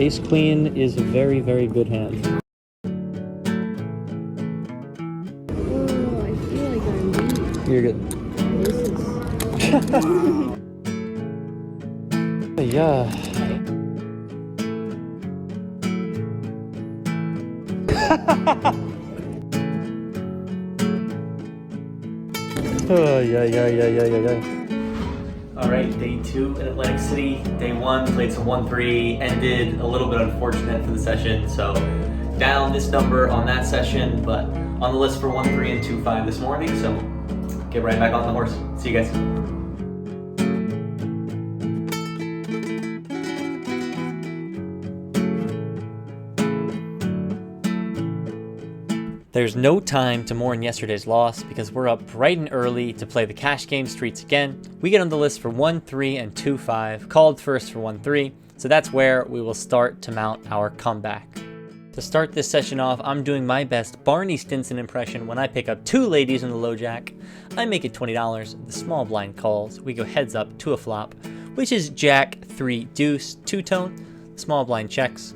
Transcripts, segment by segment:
Ace Queen is a very, very good hand. Oh, I feel like I'm weak. You're good. This is... Yeah. Oh, yeah. All right, day 2 in Atlantic City. Day 1, played some 1-3, ended a little bit unfortunate for the session, so down this number on that session, but on the list for 1-3 and 2-5 this morning, so get right back on the horse. See you guys. There's no time to mourn yesterday's loss because we're up bright and early to play the cash game streets again. We get on the list for 1-3 and 2-5, called first for 1-3, so that's where we will start to mount our comeback. To start this session off, I'm doing my best Barney Stinson impression when I pick up 2 ladies in the low jack. I make it $20, the small blind calls, we go heads up to a flop, which is jack, 3, deuce, 2-tone, small blind checks.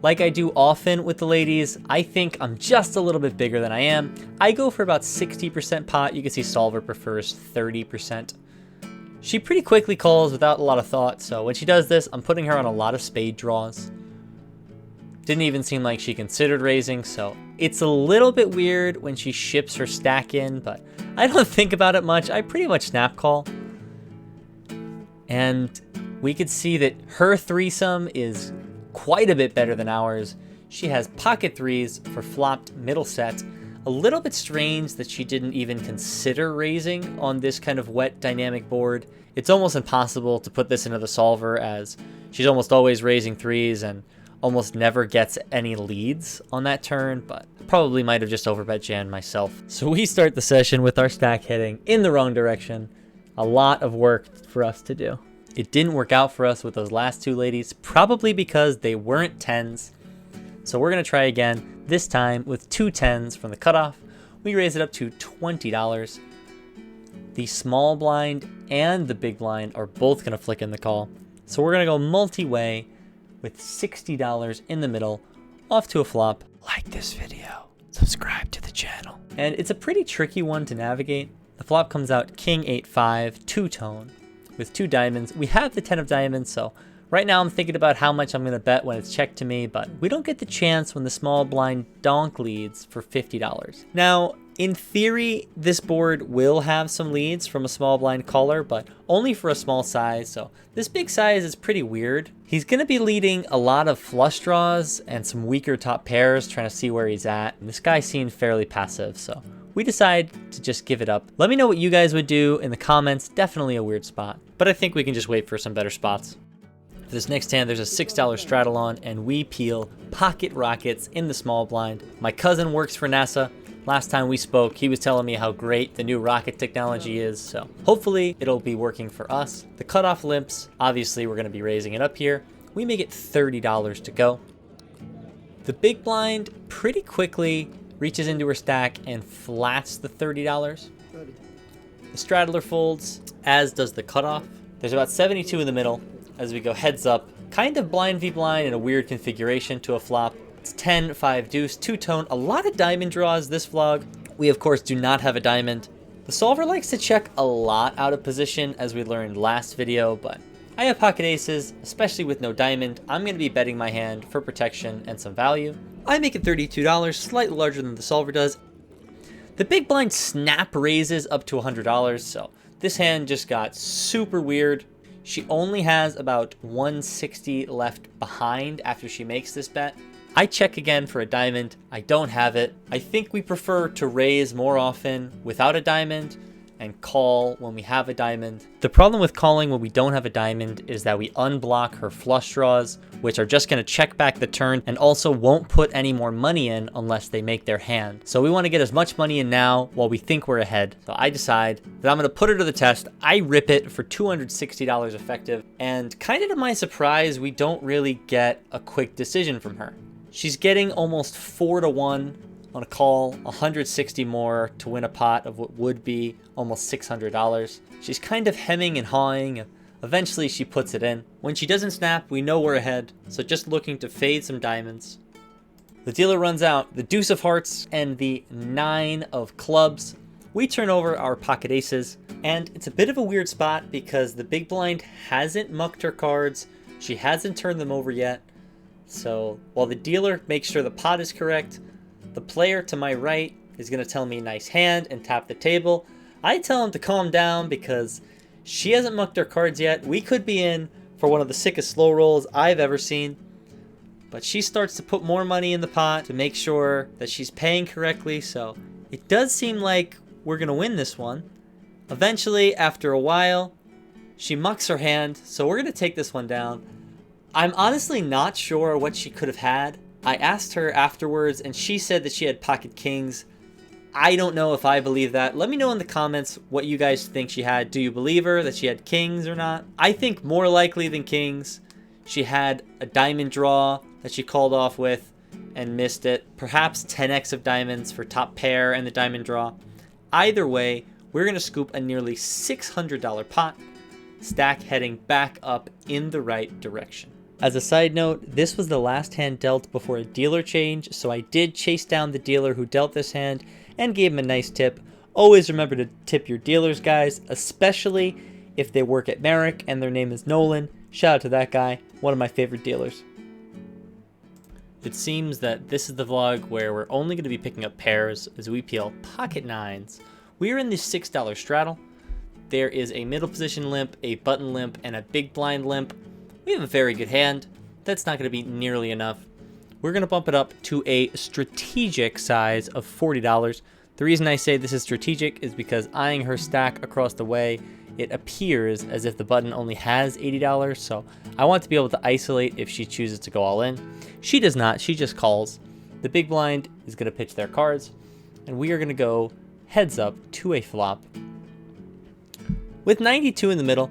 Like I do often with the ladies, I think I'm just a little bit bigger than I am. I go for about 60% pot. You can see solver prefers 30%. She pretty quickly calls without a lot of thought, so when she does this, I'm putting her on a lot of spade draws. Didn't even seem like she considered raising, so it's a little bit weird when she ships her stack in, but I don't think about it much. I pretty much snap call. And we could see that her threesome is quite a bit better than ours. She has pocket 3s for flopped middle set. A little bit strange that she didn't even consider raising on this kind of wet dynamic board. It's almost impossible to put this into the solver as she's almost always raising 3s and almost never gets any leads on that turn, but probably might have just overbet Jan myself. So we start the session with our stack heading in the wrong direction. A lot of work for us to do. It didn't work out for us with those last 2 ladies, probably because they weren't 10s. So we're going to try again, this time with 2 10s from the cutoff. We raise it up to $20. The small blind and the big blind are both going to flick in the call. So we're going to go multi-way with $60 in the middle, off to a flop. Like this video, subscribe to the channel. And it's a pretty tricky one to navigate. The flop comes out king 8-5, 2-tone. With 2 diamonds. We have the 10 of diamonds, so right now I'm thinking about how much I'm going to bet when it's checked to me, but we don't get the chance when the small blind donk leads for $50. Now, in theory, this board will have some leads from a small blind caller, but only for a small size, so this big size is pretty weird. He's going to be leading a lot of flush draws and some weaker top pairs, trying to see where he's at, and this guy seemed fairly passive, so we decide to just give it up. Let me know what you guys would do in the comments. Definitely a weird spot, but I think we can just wait for some better spots. For this next hand, there's a $6 straddle on, and we peel pocket rockets in the small blind. My cousin works for NASA. Last time we spoke, he was telling me how great the new rocket technology is, so hopefully it'll be working for us. The cutoff limps, obviously we're gonna be raising it up here. We make it $30 to go. The big blind pretty quickly reaches into her stack and flats the $30. The straddler folds, as does the cutoff. There's about 72 in the middle as we go heads up, kind of blind v blind in a weird configuration to a flop. It's 10, 5 deuce, 2-tone, a lot of diamond draws this vlog. We of course do not have a diamond. The solver likes to check a lot out of position as we learned last video, but I have pocket aces, especially with no diamond. I'm going to be betting my hand for protection and some value. I make it $32, slightly larger than the solver does. The big blind snap raises up to $100, so this hand just got super weird. She only has about 160 left behind after she makes this bet. I check again for a diamond. I don't have it. I think we prefer to raise more often without a diamond and call when we have a diamond. The problem with calling when we don't have a diamond is that we unblock her flush draws, which are just going to check back the turn and also won't put any more money in unless they make their hand. So we want to get as much money in now while we think we're ahead. So I decide that I'm going to put her to the test. I rip it for $260 effective, and kind of to my surprise, we don't really get a quick decision from her. She's getting almost 4-1 on a call, 160 more to win a pot of what would be almost $600. She's kind of hemming and hawing Eventually she puts it in. When she doesn't snap, we know we're ahead, so just looking to fade some diamonds. The dealer runs out the deuce of hearts and the 9 of clubs. We turn over our pocket aces, and it's a bit of a weird spot because the big blind hasn't mucked her cards. She hasn't turned them over yet. So while the dealer makes sure the pot is correct, the player to my right is going to tell me nice hand and tap the table. I tell him to calm down because she hasn't mucked her cards yet. We could be in for one of the sickest slow rolls I've ever seen. But she starts to put more money in the pot to make sure that she's paying correctly. So it does seem like we're going to win this one. Eventually, after a while, she mucks her hand. So we're going to take this one down. I'm honestly not sure what she could have had. I asked her afterwards and she said that she had pocket kings. I don't know if I believe that. Let me know in the comments what you guys think she had. Do you believe her that she had kings or not? I think more likely than kings, she had a diamond draw that she called off with and missed it. Perhaps 10x of diamonds for top pair and the diamond draw. Either way, we're going to scoop a nearly $600 pot, stack heading back up in the right direction. As a side note, this was the last hand dealt before a dealer change, so I did chase down the dealer who dealt this hand and gave him a nice tip. Always remember to tip your dealers, guys, especially if they work at Merrick and their name is Nolan. Shout out to that guy, one of my favorite dealers. It seems that this is the vlog where we're only going to be picking up pairs as we peel pocket nines. We are in the $6 straddle. There is a middle position limp, a button limp, and a big blind limp. We have a very good hand. That's not going to be nearly enough. We're going to bump it up to a strategic size of $40. The reason I say this is strategic is because eyeing her stack across the way, it appears as if the button only has $80, so I want to be able to isolate if she chooses to go all in. She does not, she just calls. The big blind is going to pitch their cards, and we are going to go heads up to a flop. With 92 in the middle,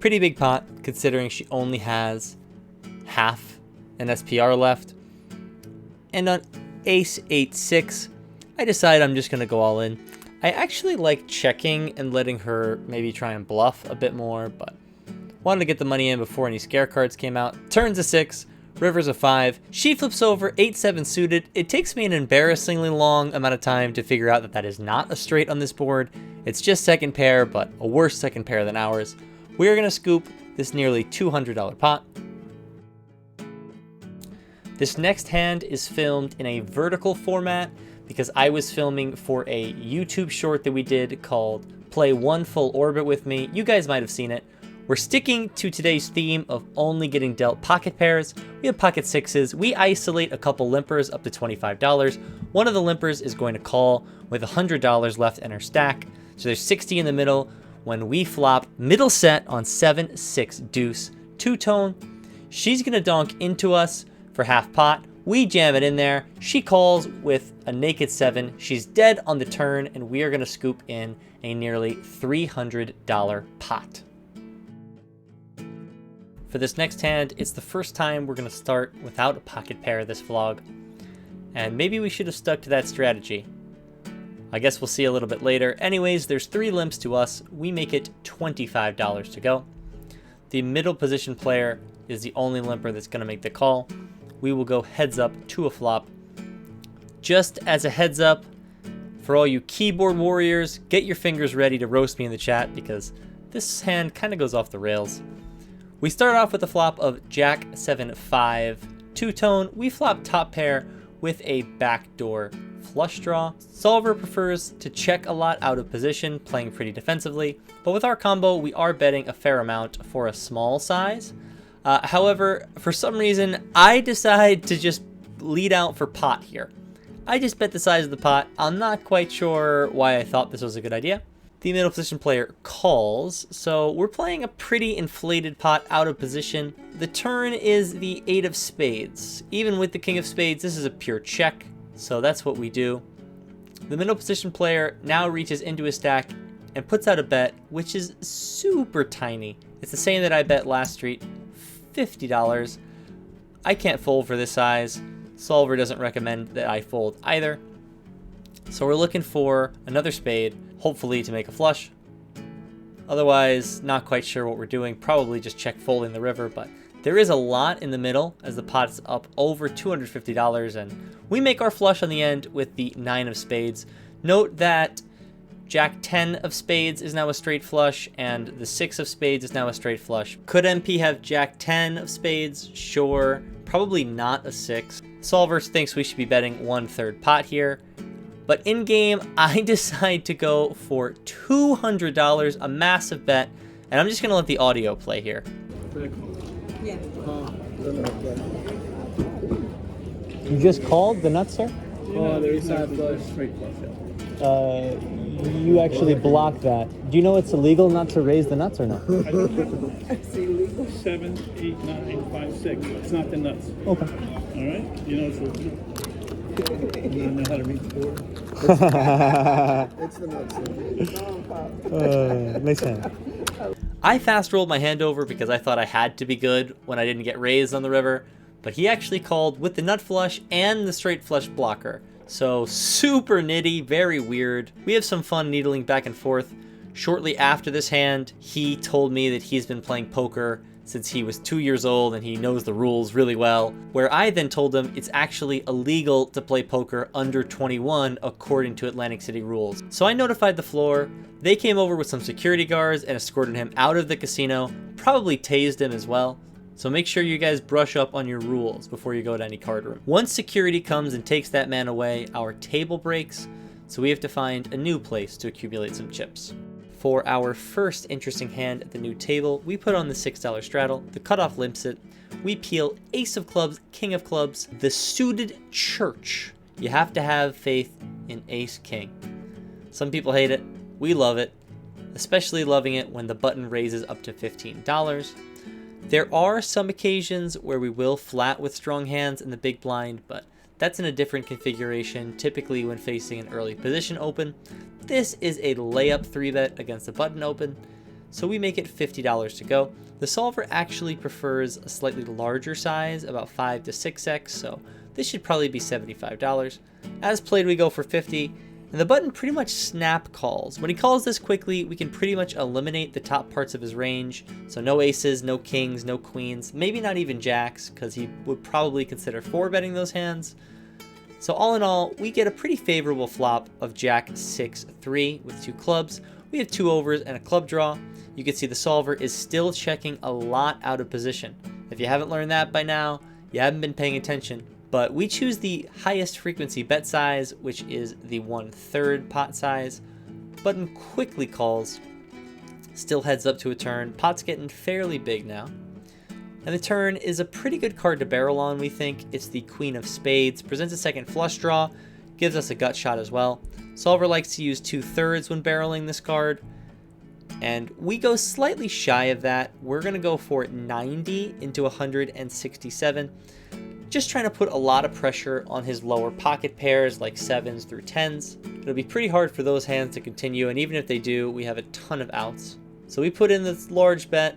pretty big pot considering she only has half an SPR left. And on ace 8-6, I decide I'm just going to go all in. I actually like checking and letting her maybe try and bluff a bit more, but wanted to get the money in before any scare cards came out. Turns a 6, river's a 5. She flips over 8-7 suited. It takes me an embarrassingly long amount of time to figure out that that is not a straight on this board. It's just second pair, but a worse second pair than ours. We are going to scoop this nearly $200 pot. This next hand is filmed in a vertical format because I was filming for a YouTube short that we did called Play One Full Orbit With Me. You guys might have seen it. We're sticking to today's theme of only getting dealt pocket pairs. We have pocket sixes. We isolate a couple limpers up to $25. One of the limpers is going to call with $100 left in her stack. So there's 60 in the middle when we flop middle set on 7-6 deuce, two-tone. She's going to donk into us for half pot. We jam it in there. She calls with a naked 7. She's dead on the turn, and we are going to scoop in a nearly $300 pot. For this next hand, it's the first time we're going to start without a pocket pair this vlog. And maybe we should have stuck to that strategy. I guess we'll see a little bit later. Anyways, there's 3 limps to us. We make it $25 to go. The middle position player is the only limper that's going to make the call. We will go heads up to a flop. Just as a heads up, for all you keyboard warriors, get your fingers ready to roast me in the chat because this hand kind of goes off the rails. We start off with a flop of Jack 7-5 two-tone. We flop top pair with a backdoor flush draw. Solver prefers to check a lot out of position, playing pretty defensively, but with our combo, we are betting a fair amount for a small size. However, for some reason, I decide to just lead out for pot here. I just bet the size of the pot. I'm not quite sure why I thought this was a good idea. The middle position player calls, so we're playing a pretty inflated pot out of position. The turn is the 8 of spades. Even with the king of spades, this is a pure check, so that's what we do. The middle position player now reaches into his stack and puts out a bet, which is super tiny. It's the same that I bet last street, $50. I can't fold for this size. Solver doesn't recommend that I fold either. So we're looking for another spade, hopefully to make a flush. Otherwise, not quite sure what we're doing. Probably just check folding the river, but there is a lot in the middle as the pot's up over $250, and we make our flush on the end with the 9 of spades. Note that Jack 10 of spades is now a straight flush, and the 6 of spades is now a straight flush. Could MP have Jack 10 of spades? Sure. Probably not a 6. Solver thinks we should be betting 1/3 pot here. But in game, I decide to go for $200, a massive bet, and I'm just going to let the audio play here. Yeah. You just called the nuts, sir? Oh, there's not flush, straight flush. You actually blocked that. Do you know it's illegal not to raise the nuts or no? It's illegal. 7, 8, 9, 5, 6. It's not the nuts. Okay. All right? You know it's illegal. You don't know how to read the board? It's the nuts. Nice hand. I fast rolled my hand over because I thought I had to be good when I didn't get raised on the river, but he actually called with the nut flush and the straight flush blocker. So super nitty, very weird. We have some fun needling back and forth. Shortly after this hand, he told me that he's been playing poker since he was 2 years old and he knows the rules really well, where I then told him it's actually illegal to play poker under 21 according to Atlantic City rules. So I notified the floor. They came over with some security guards and escorted him out of the casino, probably tased him as well. So make sure you guys brush up on your rules before you go to any card room. Once security comes and takes that man away, our table breaks, so we have to find a new place to accumulate some chips. For our first interesting hand at the new table, we put on the $6 straddle, the cutoff limps it, we peel ace of clubs, king of clubs, the suited church. You have to have faith in ace king. Some people hate it, we love it, especially loving it when the button raises up to $15. There are some occasions where we will flat with strong hands in the big blind, but that's in a different configuration, typically when facing an early position open. This is a layup 3-bet against the button open, so we make it $50 to go. The solver actually prefers a slightly larger size, about 5 to 6x, so this should probably be $75. As played, we go for 50, and the button pretty much snap calls. When he calls this quickly, we can pretty much eliminate the top parts of his range, so no aces, no kings, no queens, maybe not even jacks, because he would probably consider 4-betting those hands. So all in all, we get a pretty favorable flop of Jack 6-3 with 2 clubs. We have 2 overs and a club draw. You can see the solver is still checking a lot out of position. If you haven't learned that by now, you haven't been paying attention. But we choose the highest frequency bet size, which is the 1/3 pot size. Button quickly calls, still heads up to a turn. Pot's getting fairly big now. And the turn is a pretty good card to barrel on, we think. It's the queen of spades, presents a second flush draw, gives us a gut shot as well. Solver likes to use 2/3 when barreling this card, and we go slightly shy of that. We're gonna go for 90 into 167, just trying to put a lot of pressure on his lower pocket pairs like 7s through 10s. It'll be pretty hard for those hands to continue, and even if they do, we have a ton of outs. So we put in this large bet,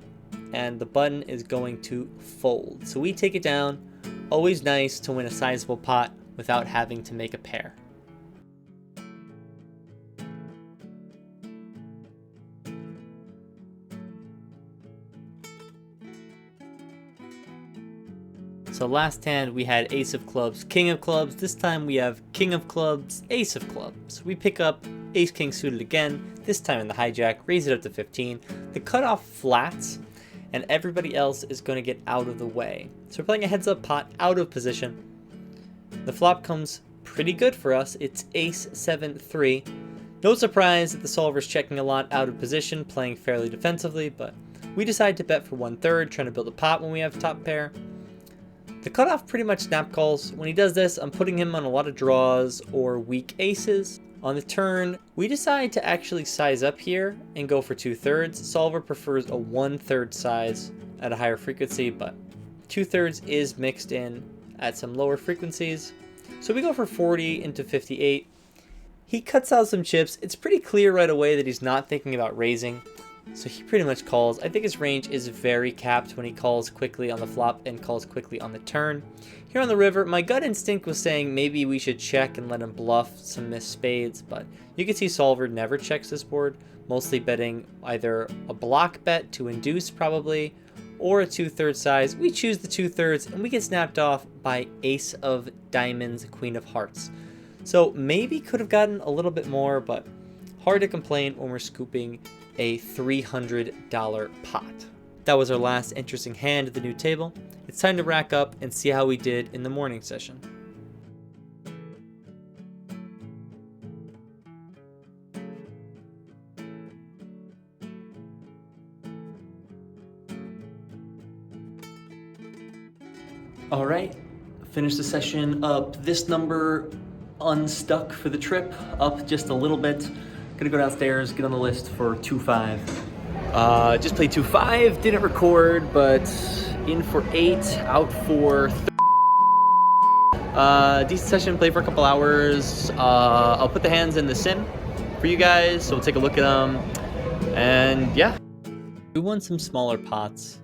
and the button is going to fold. So we take it down. Always nice to win a sizable pot without having to make a pair. So last hand we had ace of clubs, king of clubs. This time we have king of clubs, ace of clubs. We pick up ace king suited again, this time in the hijack, raise it up to 15. The cutoff flats, and everybody else is going to get out of the way. So we're playing a heads up pot out of position. The flop comes pretty good for us. It's ace 7-3. No surprise that the solver's checking a lot out of position, playing fairly defensively, but we decide to bet for 1/3, trying to build a pot when we have top pair. The cutoff pretty much snap calls. When he does this, I'm putting him on a lot of draws or weak aces. On the turn, we decide to actually size up here and go for 2/3. Solver prefers a 1/3 size at a higher frequency, but 2/3 is mixed in at some lower frequencies. So we go for 40 into 58. He cuts out some chips. It's pretty clear right away that he's not thinking about raising. So he pretty much calls. I think his range is very capped when he calls quickly on the flop and calls quickly on the turn. Here on the river, my gut instinct was saying maybe we should check and let him bluff some missed spades, but you can see Solver never checks this board, mostly betting either a block bet to induce probably, or a 2/3 size. We choose the 2/3 and we get snapped off by ace of diamonds, queen of hearts. So maybe could have gotten a little bit more, but hard to complain when we're scooping a $300 pot. That was our last interesting hand at the new table. It's time to rack up and see how we did in the morning session. All right, finish the session up this number, unstuck for the trip, up just a little bit. Gonna go downstairs, get on the list for 2-5. Just played 2-5, didn't record, but in for 8, out for decent session, played for a couple hours. I'll put the hands in the sim for you guys, so we'll take a look at them. And yeah. We won some smaller pots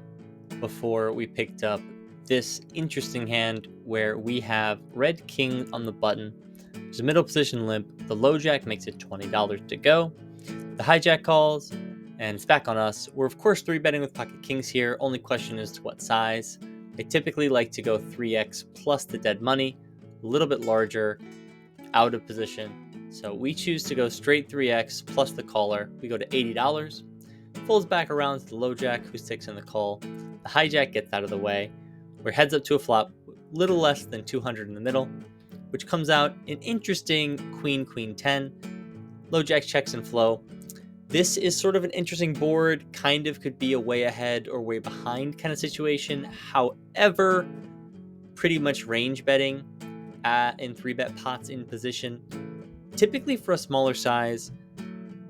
before we picked up this interesting hand where we have red king on the button. There's a middle position limp. The low jack makes it $20 to go. The hijack calls, and it's back on us. We're of course 3-betting with pocket kings here. Only question is to what size. I typically like to go 3x plus the dead money, a little bit larger, out of position. So we choose to go straight 3x plus the caller. We go to $80. Folds back around to the low jack, who sticks in the call. The hijack gets out of the way. We're heads up to a flop, little less than 200 in the middle, which comes out an interesting queen, queen 10. Low jack checks and flow. This is sort of an interesting board, kind of could be a way ahead or way behind kind of situation. However, pretty much range betting in 3-bet pots in position. Typically for a smaller size,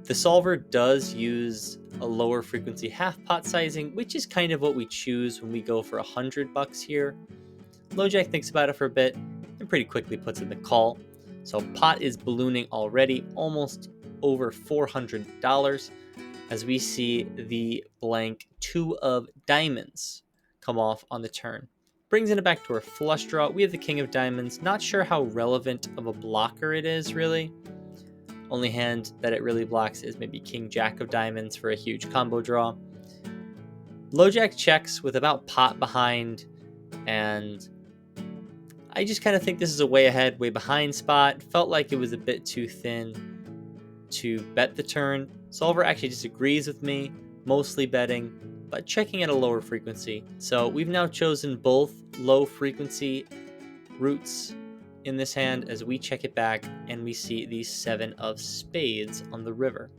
the solver does use a lower frequency half pot sizing, which is kind of what we choose when we go for $100 here. Low jack thinks about it for a bit and pretty quickly puts in the call. So pot is ballooning already, almost over $400, as we see the blank 2 of diamonds come off on the turn. Brings it back to our flush draw. We have the king of diamonds. Not sure how relevant of a blocker it is, really. Only hand that it really blocks is maybe king jack of diamonds for a huge combo draw. Low jack checks with about pot behind, and I just kind of think this is a way ahead, way behind spot. Felt like it was a bit too thin to bet the turn. Solver actually disagrees with me, mostly betting, but checking at a lower frequency. So we've now chosen both low frequency routes in this hand as we check it back and we see the 7 of spades on the river.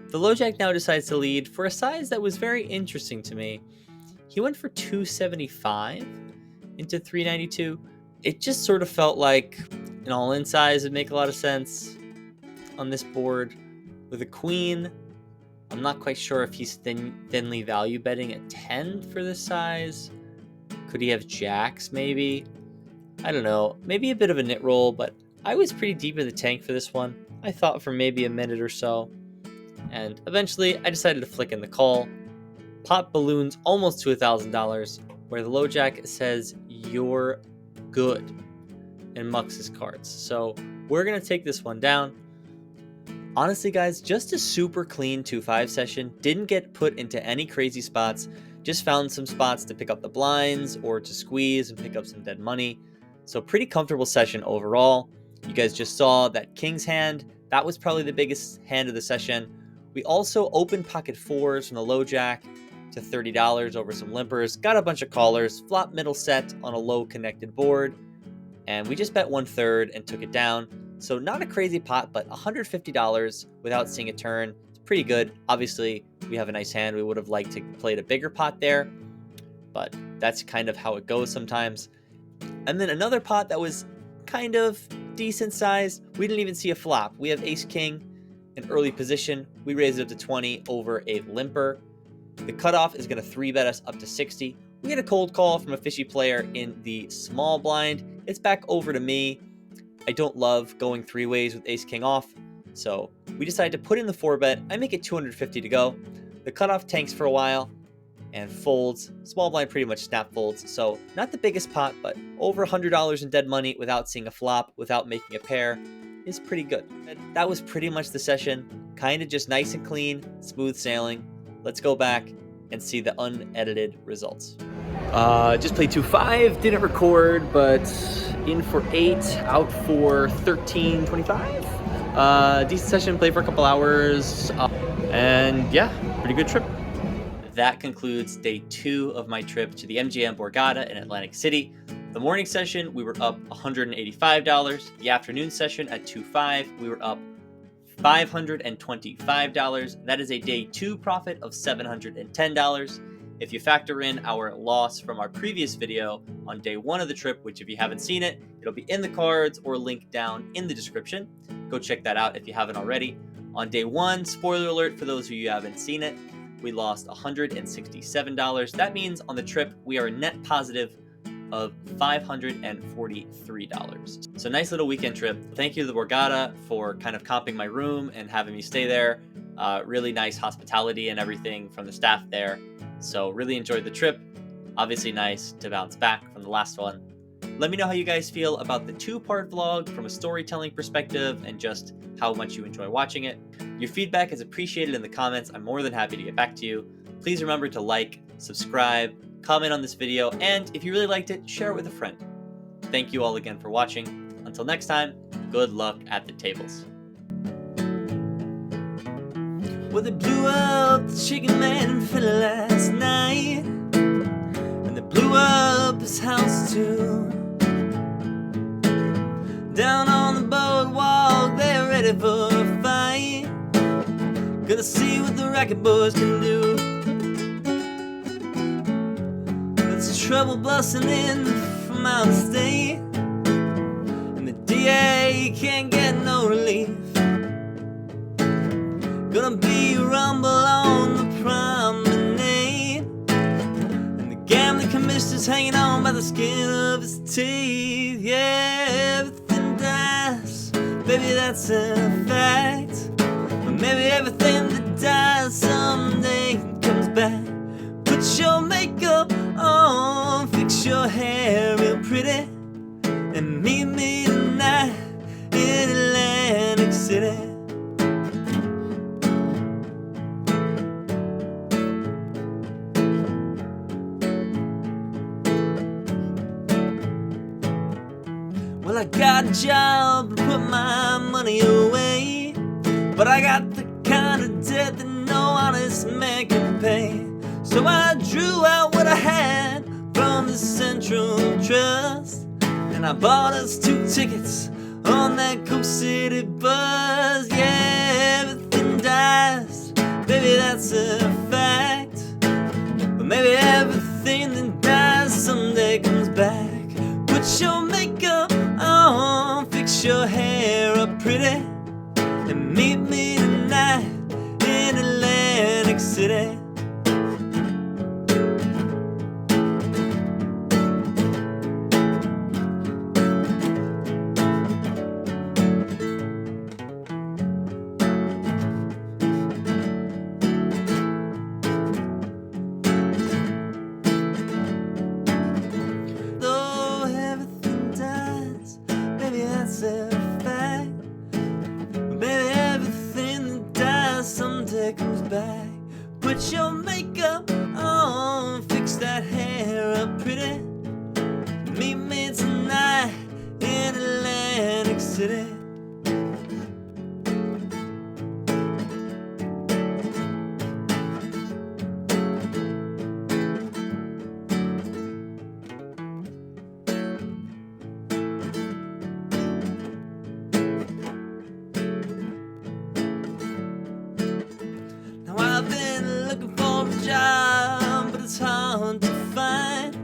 The low jack now decides to lead for a size that was very interesting to me. He went for 275 into 392. It just sort of felt like an all-in size would make a lot of sense on this board. With a queen, I'm not quite sure if he's thinly value betting at 10 for this size. Could he have jacks maybe? I don't know, maybe a bit of a nit roll, but I was pretty deep in the tank for this one. I thought for maybe a minute or so, and eventually I decided to flick in the call. Pot balloons almost to $1,000, where the low jack says, "You're good," and mucks his cards. So we're gonna take this one down. Honestly, guys, just a super clean 2-5 session. Didn't get put into any crazy spots. Just found some spots to pick up the blinds or to squeeze and pick up some dead money. So pretty comfortable session overall. You guys just saw that king's hand. That was probably the biggest hand of the session. We also opened pocket fours from the low jack to $30 over some limpers. Got a bunch of callers. Flop middle set on a low connected board. And we just bet 1/3 and took it down. So not a crazy pot, but $150 without seeing a turn. It's pretty good. Obviously, we have a nice hand. We would have liked to play a bigger pot there, but that's kind of how it goes sometimes. And then another pot that was kind of decent size. We didn't even see a flop. We have ace king in early position. We raised it up to 20 over a limper. The cutoff is going to 3-bet us up to 60. We get a cold call from a fishy player in the small blind. It's back over to me. I don't love going 3 ways with ace king off, so we decided to put in the 4-bet. I make it 250 to go. The cutoff tanks for a while and folds. Small blind pretty much snap folds, so not the biggest pot, but over $100 in dead money without seeing a flop, without making a pair, is pretty good. And that was pretty much the session. Kind of just nice and clean, smooth sailing. Let's go back and see the unedited results. Just played 2-5, didn't record, but in for 8, out for 13.25. Decent session, played for a couple hours, and yeah, pretty good trip. That concludes day 2 of my trip to the MGM Borgata in Atlantic City. The morning session, we were up $185. The afternoon session at 2-5, we were up $525. That is a day 2 profit of $710. If you factor in our loss from our previous video on day 1 of the trip, which if you haven't seen it, it'll be in the cards or linked down in the description. Go check that out if you haven't already. On day 1, spoiler alert for those of you who haven't seen it, we lost $167. That means on the trip, we are net positive of $543. So nice little weekend trip. Thank you to the Borgata for kind of comping my room and having me stay there. Really nice hospitality and everything from the staff there. So really enjoyed the trip. Obviously nice to bounce back from the last one. Let me know how you guys feel about the 2-part vlog from a storytelling perspective and just how much you enjoy watching it. Your feedback is appreciated in the comments. I'm more than happy to get back to you. Please remember to like, subscribe, comment on this video, and if you really liked it, share it with a friend. Thank you all again for watching. Until next time, good luck at the tables. Well, they blew up the chicken man fella last night, and they blew up his house too. Down on the boardwalk, they're ready for a fight. Gonna see what the racket boys can do. There's trouble busting in from out of state, and the DA can't get no relief. Gonna be a rumble on the promenade, and the gambling commissioner's hanging on by the skin of his teeth. Yeah, everything dies, baby, that's a fact. But maybe everything that dies someday comes back. Put your makeup on, fix your hair real pretty, and meet me tonight in Atlantic City. Well, I got a job to put my money away, but I got the kind of debt that no honest man can pay. So I drew out what I had from the Central Trust, and I bought us 2 tickets on that Coast City bus. Yeah, everything dies, baby, that's a fact. But maybe everything that dies someday comes back. Put your makeup on, fix your hair up pretty, and meet me tonight in Atlantic City. Though everything dies, maybe that's a fact. Maybe everything that dies someday comes back. Put your makeup on, fix that hair up pretty, meet me tonight in Atlantic City. I've been looking for a job, but it's hard to find.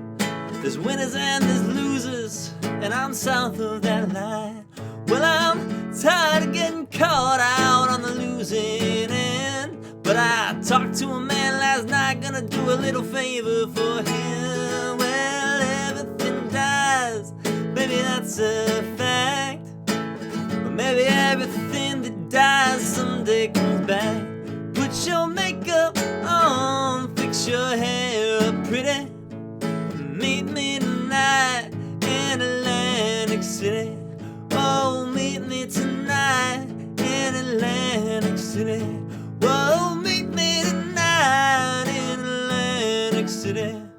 There's winners and there's losers, and I'm south of that line. Well, I'm tired of getting caught out on the losing end, but I talked to a man last night, gonna do a little favor for him. Well, everything dies, maybe that's a fact, but maybe everything that dies someday comes back. Put your makeup on. Fix your hair up pretty. Meet me tonight in Atlantic City. Oh, meet me tonight in Atlantic City. Oh, meet me tonight in Atlantic City.